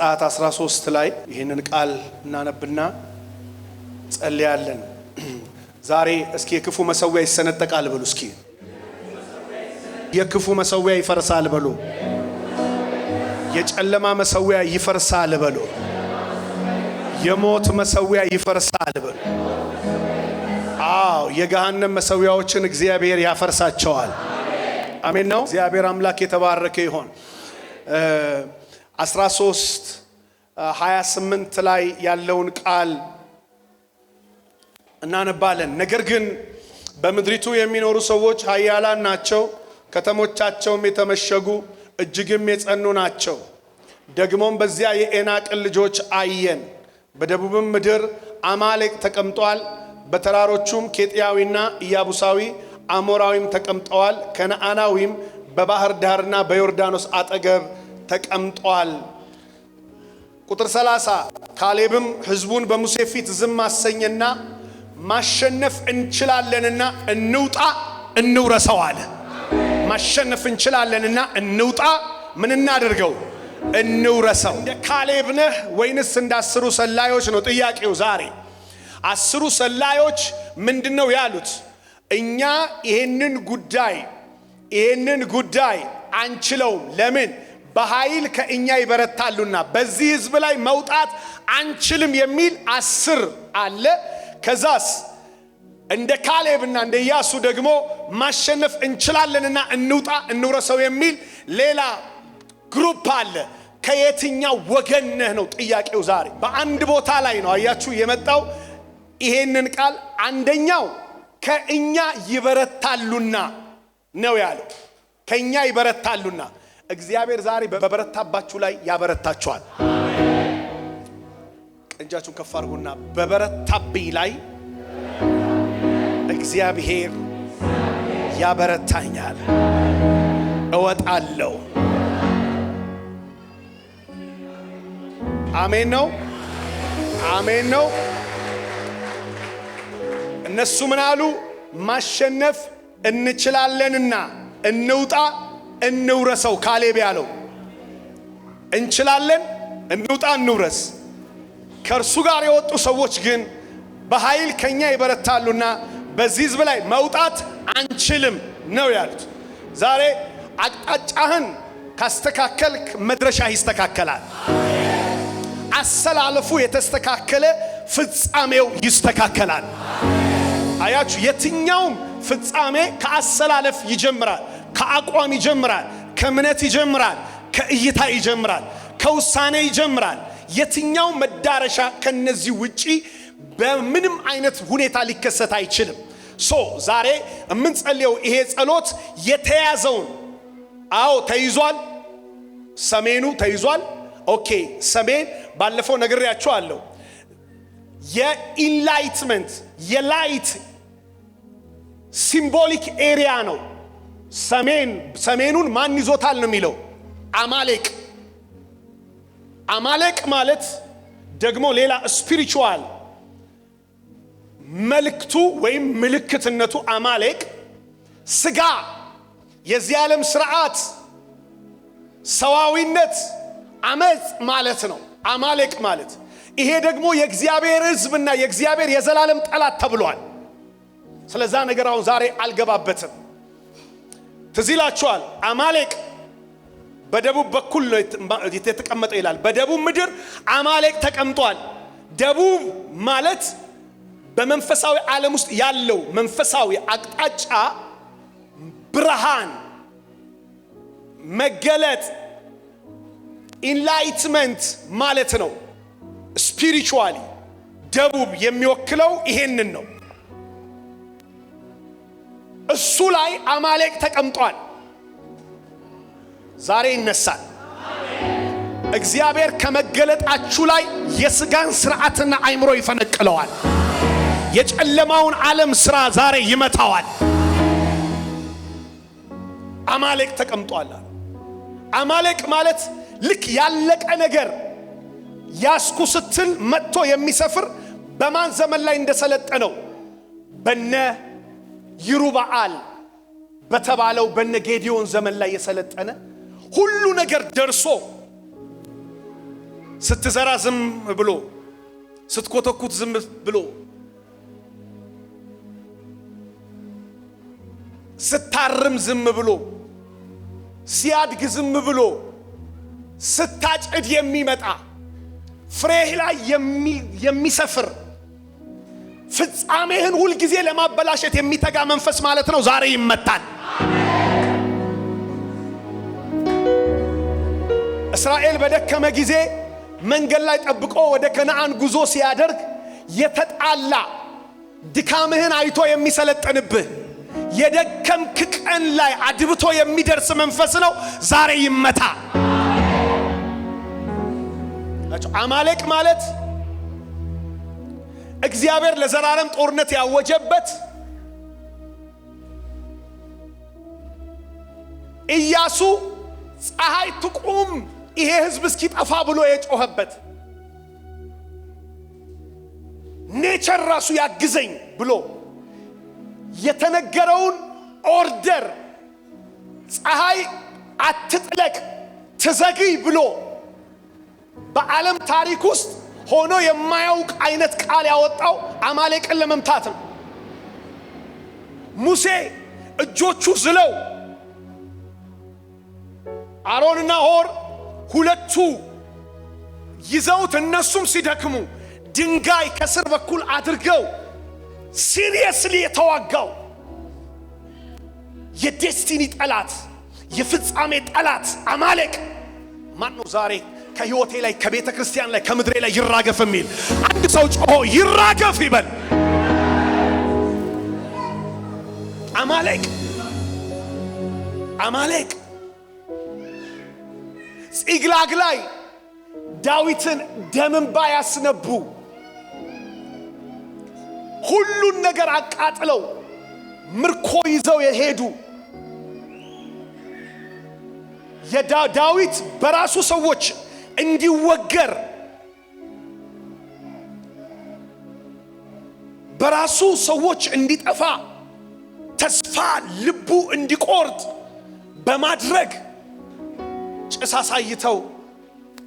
ዘጸአት 13 ላይ ይህንን ቃል እናነብና ጸልያለን። ዛሬ እስኪ የክፉ መሰዊያ ይሰነጠቃል በሉ። እስኪ የክፉ መሰዊያ ይፈርሳል በሉ። የጨለማ መሰዊያ ይፈርሳል በሉ። የሞት መሰዊያ ይፈርሳል በሉ። አዎ የገሃነም መሰዊያዎችን እግዚአብሔር ያፈርሳቸዋል። አሜን ነው። እግዚአብሔር አምላክ የተባረከ ይሁን። 13:28 ላይ ያለውን ቃል እናነባለን። ነገር ግን በምድሪቱ የሚኖሩ ሰዎች ኃያላን ናቸው፣ ከተሞቻቸውም የተመሸጉ እጅግም የጸኑ ናቸው። ደግሞም በዚያ የዔናቅን ልጆች አየን። በደቡብም ምድር አማሌቅ ተቀምጧል፣ በተራሮቹም ኬጢያዊና ኢያቡሳዊ አሞራዊም ተቀምጠዋል፣ ከነዓናዊም በባህር ዳርና በዮርዳኖስ አጠገብ ተቀምጧል። ቁጥር 30 ካሌብም ሕዝቡን በሙሴ ፊት ዝም አሰኘና ማሸነፍ እንችላለንና እንውጣ እንውረሰው አለ። ማሸነፍ እንችላለንና እንውጣ ምን እናድርገው? እንውረሰው። እንደ ካሌብ ነህ ወይንስ እንደ 10 ሰላዮች ነው ጥያቄው ዛሬ። 10 ሰላዮች ምንድነው ያሉት? እኛ ይሄንን ጉዳይ አንችለውም። ለምን? በኃይል ከእኛ ይበረታሉና በዚህ ህዝብ ላይ መውጣት አንችልም የሚል 10 አለ። ከዛስ እንደ ካሌብና እንደ ኢያሱ ደግሞ ማሸነፍ እንችላለንና እንውጣ እንውረሰው የሚል ሌላ ግሩፕ አለ። ከየትኛው ወገን ነህ ነው ጥያቄው ዛሬ። በአንድ ቦታ ላይ ነው አያችሁ የመጣው ይሄንን ቃል። አንደኛው ከእኛ ይበረታሉና ነው ያለው። ከእኛ ይበረታሉና እግዚአብሔር ዛሬ በበረታባችሁ ላይ ያበረታችኋል። ቀንጃችሁን ከፍ አድርጉና በበረታብኝ ላይ እግዚአብሔር ያበረታኛል፣ እወጣለሁ። አሜን ነው፣ አሜን ነው። እነሱ ምን አሉ? ማሸነፍ እንችላለንና እንውጣ እንውረሰው። ካሌብ ያለው እንችላለን፣ እንውጣ፣ እንውረስ። ከእርሱ ጋር የወጡ ሰዎች ግን በኃይል ከኛ ይበረታሉና በዚህ ህዝብ ላይ መውጣት አንችልም ነው ያሉት። ዛሬ አቅጣጫህን ካስተካከልክ መድረሻ ይስተካከላል። አሰላለፉ የተስተካከለ ፍጻሜው ይስተካከላል። አያችሁ የትኛውም ፍጻሜ ከአሰላለፍ ይጀምራል፣ ከአቋም ይጀምራል፣ ከእምነት ይጀምራል፣ ከእይታ ይጀምራል፣ ከውሳኔ ይጀምራል። የትኛው መዳረሻ ከነዚህ ውጪ በምንም አይነት ሁኔታ ሊከሰት አይችልም። ዛሬ የምንጸልየው ይሄ ጸሎት የተያዘውን ተይዟል። ሰሜኑ ተይዟል። ኦኬ ሰሜን ባለፈው ነግሬያችኋለሁ። የኢንላይትመንት የላይት ሲምቦሊክ ኤሪያ ነው። ሰሜኑን ማን ይዞታል ነው የሚለው? አማሌቅ ማለት ደግሞ ሌላ ስፒሪቹዋል መልክቱ ወይም ምልክትነቱ አማሌቅ ስጋ፣ የዚህ ዓለም ስርዓት፣ ሰዋዊነት፣ አመጽ ማለት ነው አማሌቅ ማለት። ይሄ ደግሞ የእግዚአብሔር ሕዝብና የእግዚአብሔር የዘላለም ጠላት ተብሏል። ስለዛ ነገር አሁን ዛሬ አልገባበትም። ትዝ ይላችኋል አማሌቅ በደቡብ በኩል ነው የተቀመጠ ይላል። በደቡብ ምድር አማሌቅ ተቀምጧል። ደቡብ ማለት በመንፈሳዊ ዓለም ውስጥ ያለው መንፈሳዊ አቅጣጫ ብርሃን፣ መገለጥ፣ ኢንላይትመንት ማለት ነው። ስፒሪቹዋሊ ደቡብ የሚወክለው ይሄንን ነው። እሱ ላይ አማሌቅ ተቀምጧል። ዛሬ ይነሳል። እግዚአብሔር ከመገለጣችሁ ላይ የስጋን ስርዓትና አይምሮ ይፈነቅለዋል። የጨለማውን ዓለም ስራ ዛሬ ይመታዋል። አማሌቅ ተቀምጧል። አማሌቅ ማለት ልክ ያለቀ ነገር ያስኩ ስትል መጥቶ የሚሰፍር በማን ዘመን ላይ እንደሰለጠነው በነ ይሩበአል በተባለው በነ ጌዲዮን ዘመን ላይ የሰለጠነ ሁሉ ነገር ደርሶ ስትዘራ ዝም ብሎ፣ ስትኮተኩት ዝም ብሎ፣ ስታርም ዝም ብሎ፣ ሲያድግ ዝም ብሎ፣ ስታጭድ የሚመጣ ፍሬህ ላይ የሚሰፍር ፍጻሜህን ሁል ጊዜ ለማበላሸት የሚተጋ መንፈስ ማለት ነው ዛሬ ይመታል። እስራኤል በደከመ ጊዜ መንገድ ላይ ጠብቆ ወደ ከነዓን ጉዞ ሲያደርግ የተጣላ ድካምህን አይቶ የሚሰለጥንብህ የደከምክ ቀን ላይ አድብቶ የሚደርስ መንፈስ ነው ዛሬ ይመታ። አማሌቅ ማለት እግዚአብሔር ለዘላለም ጦርነት ያወጀበት ኢያሱ ፀሐይ ትቁም ይሄ ህዝብ እስኪጠፋ ብሎ የጮኸበት ኔቸር ራሱ ያግዘኝ ብሎ የተነገረውን ኦርደር ፀሐይ አትጥለቅ ትዘግይ ብሎ በዓለም ታሪክ ውስጥ ሆኖ የማያውቅ አይነት ቃል ያወጣው አማሌቅን ለመምታት ነው። ሙሴ እጆቹ ዝለው አሮንና ሆር ሁለቱ ይዘውት እነሱም ሲደክሙ ድንጋይ ከስር በኩል አድርገው ሲሪየስሊ የተዋጋው የዴስቲኒ ጠላት የፍጻሜ ጠላት አማሌቅ ማን ነው? ዛሬ ከህይወቴ ላይ ከቤተ ክርስቲያን ላይ ከምድሬ ላይ ይራገፍ የሚል አንድ ሰው ጮሆ ይራገፍ ይበል። አማሌቅ ጽግላግ ላይ ዳዊትን ደምንባ ያስነቡ ሁሉን ነገር አቃጥለው ምርኮ ይዘው የሄዱ ዳዊት በራሱ ሰዎች እንዲወገር በራሱ ሰዎች እንዲጠፋ ተስፋ ልቡ እንዲቆርጥ በማድረግ ጭስ አሳይተው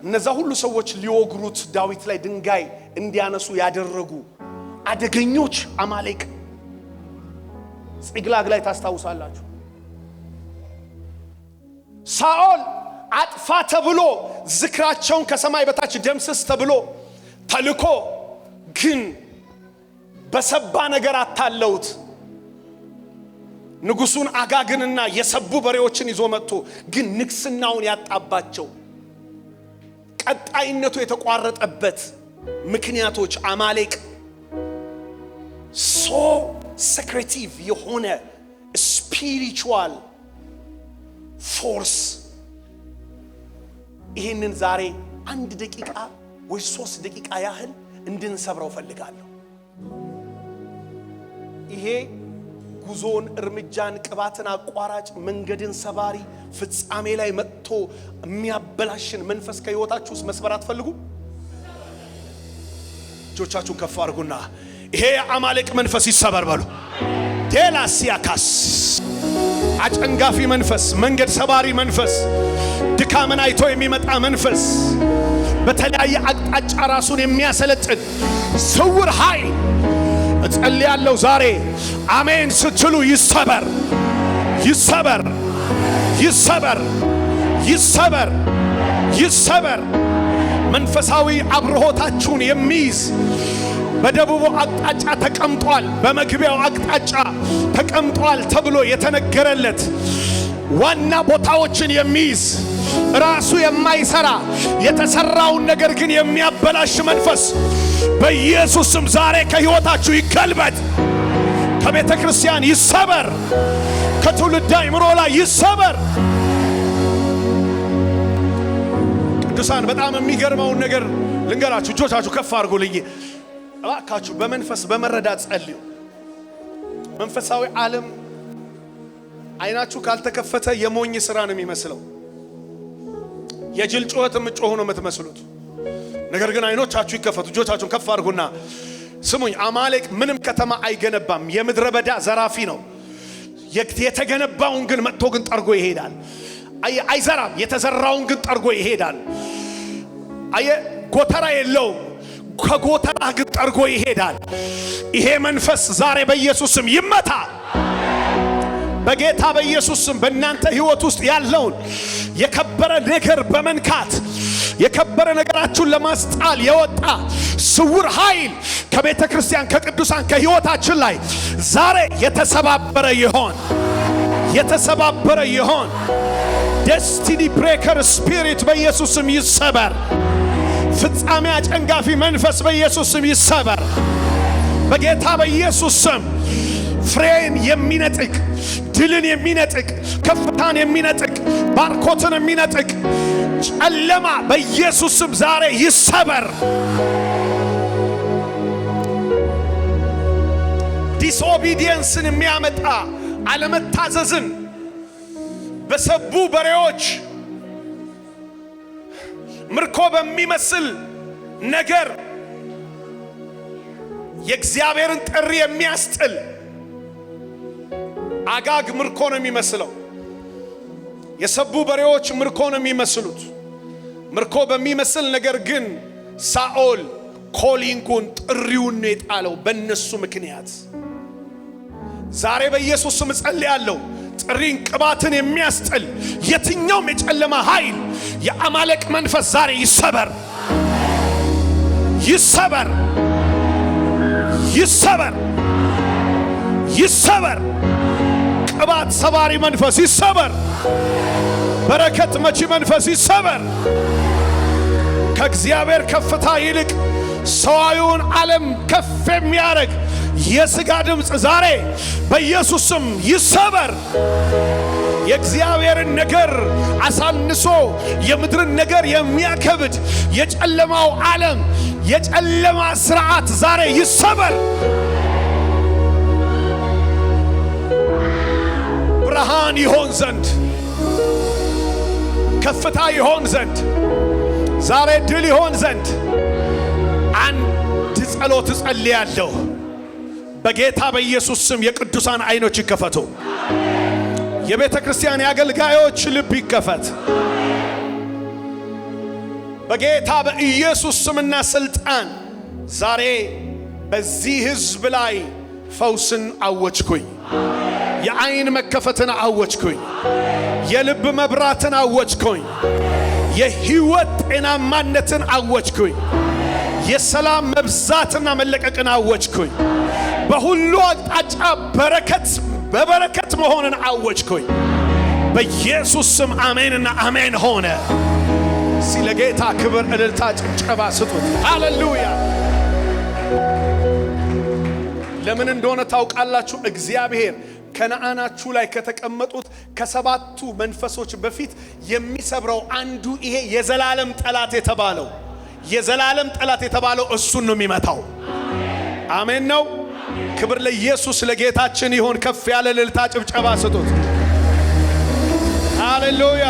እነዛ ሁሉ ሰዎች ሊወግሩት ዳዊት ላይ ድንጋይ እንዲያነሱ ያደረጉ አደገኞች አማሌቅ ጽግላግ ላይ ታስታውሳላችሁ። ሳኦል አጥፋ ተብሎ ዝክራቸውን ከሰማይ በታች ደምስስ ተብሎ ተልኮ ግን በሰባ ነገር አታለውት ንጉሱን አጋግንና የሰቡ በሬዎችን ይዞ መጥቶ ግን ንግስናውን ያጣባቸው ቀጣይነቱ የተቋረጠበት ምክንያቶች አማሌቅ ሶ ሴክሬቲቭ የሆነ ስፒሪቹዋል ፎርስ ይሄንን ዛሬ 1 ደቂቃ ወይ 3 ደቂቃ ያህል እንድንሰብረው ፈልጋለሁ። ይሄ ጉዞን እርምጃን ቅባትን አቋራጭ መንገድን ሰባሪ ፍጻሜ ላይ መጥቶ የሚያበላሽን መንፈስ ከህይወታችሁ ውስጥ መስበር አትፈልጉ? እጆቻችሁን ከፍ አድርጉና ይሄ አማሌቅ መንፈስ ይሰበር በሉ። ቴላሲያካስ አጨንጋፊ መንፈስ፣ መንገድ ሰባሪ መንፈስ፣ ድካምን አይቶ የሚመጣ መንፈስ፣ በተለያየ አቅጣጫ ራሱን የሚያሰለጥን ስውር ኃይል እጸልያለሁ ዛሬ አሜን ስትሉ ይሰበር፣ ይሰበር፣ ይሰበር፣ ይሰበር፣ ይሰበር። መንፈሳዊ አብርሆታችሁን የሚይዝ በደቡቡ አቅጣጫ ተቀምጧል፣ በመግቢያው አቅጣጫ ተቀምጧል ተብሎ የተነገረለት ዋና ቦታዎችን የሚይዝ ራሱ የማይሰራ የተሰራውን ነገር ግን የሚያበላሽ መንፈስ በኢየሱስ ስም ዛሬ ከህይወታችሁ ይገልበጥ፣ ከቤተ ክርስቲያን ይሰበር፣ ከትውልድ አእምሮ ላይ ይሰበር። ቅዱሳን በጣም የሚገርመውን ነገር ልንገራችሁ። እጆቻችሁ ከፍ አድርጉልኝ እባካችሁ። በመንፈስ በመረዳት ጸልዩ። መንፈሳዊ ዓለም አይናችሁ ካልተከፈተ የሞኝ ስራ ነው የሚመስለው። የጅል ጩኸት የምትጮሁ ነው የምትመስሉት። ነገር ግን አይኖቻችሁ ይከፈቱ። እጆቻችሁን ከፍ አድርጉና ስሙኝ። አማሌቅ ምንም ከተማ አይገነባም። የምድረ በዳ ዘራፊ ነው። የተገነባውን ግን መጥቶ ግን ጠርጎ ይሄዳል። አይዘራም። የተዘራውን ግን ጠርጎ ይሄዳል። ጎተራ የለውም። ከጎተራ ግን ጠርጎ ይሄዳል። ይሄ መንፈስ ዛሬ በኢየሱስ ስም ይመታ። በጌታ በኢየሱስ ስም በእናንተ ሕይወት ውስጥ ያለውን የከበረ ነገር በመንካት የከበረ ነገራችሁን ለማስጣል የወጣ ስውር ኃይል ከቤተ ክርስቲያን ከቅዱሳን ከሕይወታችን ላይ ዛሬ የተሰባበረ ይሆን፣ የተሰባበረ ይሆን። ዴስቲኒ ብሬከር ስፒሪት በኢየሱስ ስም ይሰበር። ፍጻሜ አጨንጋፊ መንፈስ በኢየሱስ ስም ይሰበር። በጌታ በኢየሱስ ስም ፍሬን የሚነጥቅ ድልን የሚነጥቅ ከፍታን የሚነጥቅ ባርኮትን የሚነጥቅ ጨለማ በኢየሱስ ስም ዛሬ ይሰበር። ዲስኦቢዲየንስን የሚያመጣ አለመታዘዝን በሰቡ በሬዎች ምርኮ በሚመስል ነገር የእግዚአብሔርን ጥሪ የሚያስጥል አጋግ ምርኮ ነው የሚመስለው። የሰቡ በሬዎች ምርኮ ነው የሚመስሉት። ምርኮ በሚመስል ነገር ግን ሳኦል ኮሊንጉን ጥሪውን ነው የጣለው በእነሱ ምክንያት። ዛሬ በኢየሱስ ስም ጸልያለሁ። ጥሪን ቅባትን የሚያስጥል የትኛውም የጨለማ ኃይል የአማለቅ መንፈስ ዛሬ ይሰበር፣ ይሰበር፣ ይሰበር፣ ይሰበር። ቅባት ሰባሪ መንፈስ ይሰበር። በረከት መቺ መንፈስ ይሰበር። ከእግዚአብሔር ከፍታ ይልቅ ሰዋዩን ዓለም ከፍ የሚያደርግ የሥጋ ድምፅ ዛሬ በኢየሱስ ስም ይሰበር። የእግዚአብሔርን ነገር አሳንሶ የምድርን ነገር የሚያከብድ የጨለማው ዓለም የጨለማ ሥርዓት ዛሬ ይሰበር። ብርሃን ይሆን ዘንድ ከፍታ ይሆን ዘንድ ዛሬ ድል ይሆን ዘንድ አንድ ጸሎት ጸልያለሁ። በጌታ በኢየሱስ ስም የቅዱሳን አይኖች ይከፈቱ። የቤተ ክርስቲያን የአገልጋዮች ልብ ይከፈት። በጌታ በኢየሱስ ስምና ስልጣን ዛሬ በዚህ ሕዝብ ላይ ፈውስን አወጅኩኝ። የአይን መከፈትን አወጅኩኝ። የልብ መብራትን አወጅኩኝ። የሕይወት ጤናማነትን አወጅኩኝ። የሰላም መብዛትና መለቀቅን አወጅኩኝ። በሁሉ አቅጣጫ በረከት በበረከት መሆንን አወጅኩኝ። በኢየሱስ ስም አሜንና አሜን ሆነ። ስለ ጌታ ክብር እልልታ ጭብጨባ ስጡት። ሃሌሉያ። ለምን እንደሆነ ታውቃላችሁ? እግዚአብሔር ከነአናችሁ ላይ ከተቀመጡት ከሰባቱ መንፈሶች በፊት የሚሰብረው አንዱ ይሄ የዘላለም ጠላት የተባለው የዘላለም ጠላት የተባለው እሱን ነው የሚመታው። አሜን ነው። ክብር ለኢየሱስ ለጌታችን ይሁን። ከፍ ያለ እልልታ ጭብጨባ ስጡት። ሃሌሉያ።